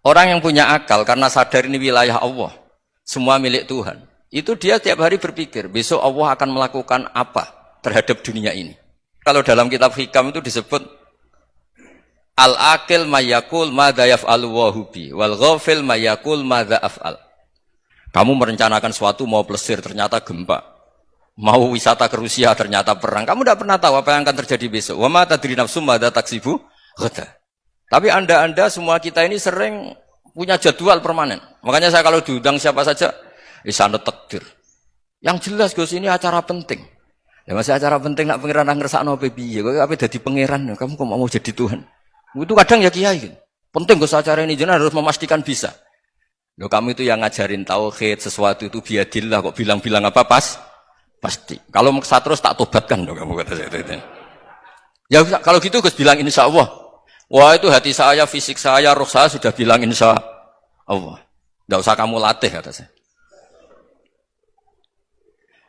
Orang yang punya akal karena sadar ini wilayah Allah, semua milik Tuhan. Itu dia tiap hari berpikir, besok Allah akan melakukan apa terhadap dunia ini. Kalau dalam kitab Hikam itu disebut al-akil mayakul madza yaf'alu wahu bi wal ghafil mayakul madza af'al. Kamu merencanakan suatu mau plesir ternyata gempa. Mau wisata ke Rusia ternyata perang. Kamu tidak pernah tahu apa yang akan terjadi besok. Wa ma tadri nafsum madza taksibu ghada. Tapi anda semua kita ini sering punya jadwal permanen. Makanya saya kalau diundang siapa saja, isane takdir. Yang jelas Gus ini acara penting. Ya masih acara penting nak pangeran ngersakno apa piye? Kok ape dadi pangeran? Kamu kok mau jadi Tuhan? Itu kadang ya kiai. Penting Gus acara ini jenengan harus memastikan bisa. Loh kamu itu yang ngajarin tauhid, sesuatu itu biadillah kok bilang-bilang apa pasti. Kalau maksa terus tak tobatkan loh kamu kata saya itu. Ya kalau gitu Gus bilang insyaallah. Wah itu hati saya, fisik saya, roh saya sudah bilang insya Allah. Tidak usah kamu latih kata saya.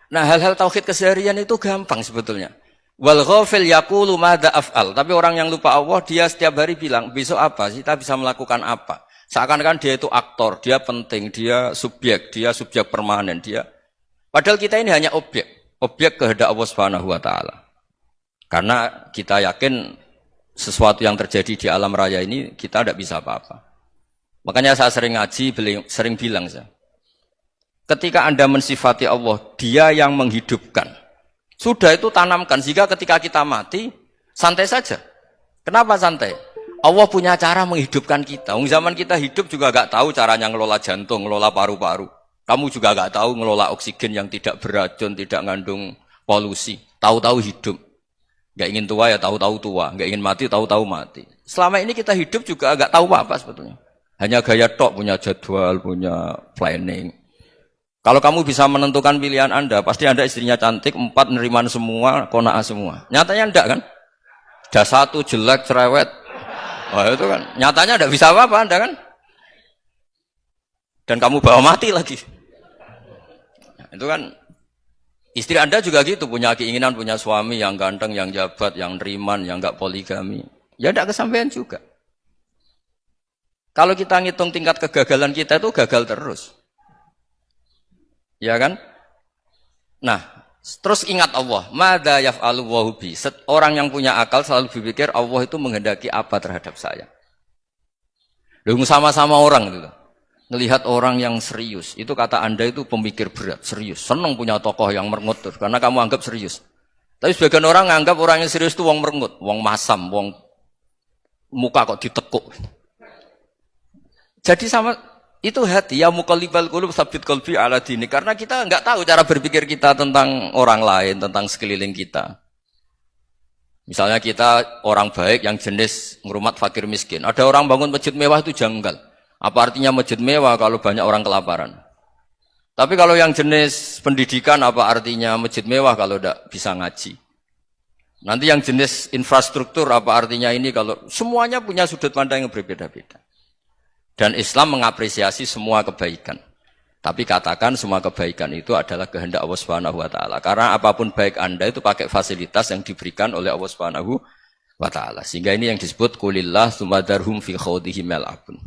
Nah hal-hal tauhid keseharian itu gampang sebetulnya. Wal ghafil yaqulu madza af'al. Tapi orang yang lupa Allah dia setiap hari bilang besok apa? Kita bisa melakukan apa? Seakan-akan dia itu aktor, dia penting, dia subjek permanen dia. Padahal kita ini hanya objek kehendak Allah Subhanahu wa taala. Karena kita yakin sesuatu yang terjadi di alam raya ini kita tidak bisa apa-apa. Makanya saya sering ngaji, sering bilang saya. Ketika Anda mensifati Allah, Dia yang menghidupkan. Sudah itu tanamkan sehingga ketika kita mati santai saja. Kenapa santai? Allah punya cara menghidupkan kita. Zaman kita hidup juga gak tahu caranya ngelola jantung, ngelola paru-paru. Kamu juga gak tahu ngelola oksigen yang tidak beracun, tidak ngandung polusi. Tahu-tahu hidup. Gak ingin tua ya tahu-tahu tua, gak ingin mati tahu-tahu mati. Selama ini kita hidup juga gak tahu apa sebetulnya. Hanya gaya tok, punya jadwal, punya planning. Kalau kamu bisa menentukan pilihan Anda, pasti Anda istrinya cantik, 4 neriman semua, kona'ah semua. Nyatanya enggak kan? Ada 1 jelek, cerewet. Oh itu kan, nyatanya enggak bisa apa-apa Anda kan? Dan kamu bawa mati lagi. Nah, itu kan. Istri Anda juga gitu, punya keinginan, punya suami yang ganteng, yang jabat, yang neriman, yang enggak poligami. Ya enggak kesampaian juga. Kalau kita ngitung tingkat kegagalan kita itu gagal terus. Ya kan? Nah, terus ingat Allah, madza yaf'alu wahu bi. Orang yang punya akal selalu berpikir Allah itu menghendaki apa terhadap saya. Loh sama-sama orang itu. Ngelihat orang yang serius, itu kata Anda itu pemikir berat, serius. Senang punya tokoh yang merengut karena kamu anggap serius. Tapi sebagian orang nganggap orang yang serius itu wong merengut, wong masam, wong muka kok ditekuk. Jadi sama itu hati ya muqallibal qulub tsabbit qalbi ala dini, karena kita enggak tahu cara berpikir kita tentang orang lain, tentang sekeliling kita. Misalnya kita orang baik yang jenis ngrumat fakir miskin. Ada orang bangun masjid mewah itu janggal. Apa artinya masjid mewah kalau banyak orang kelaparan? Tapi kalau yang jenis pendidikan apa artinya masjid mewah kalau tidak bisa ngaji? Nanti yang jenis infrastruktur apa artinya ini kalau semuanya punya sudut pandang yang berbeda-beda. Dan Islam mengapresiasi semua kebaikan. Tapi katakan semua kebaikan itu adalah kehendak Allah Subhanahu wa taala. Karena apapun baik Anda itu pakai fasilitas yang diberikan oleh Allah Subhanahu wa taala. Sehingga ini yang disebut qulillah tsumma darhum fi khawdihim yal'abun.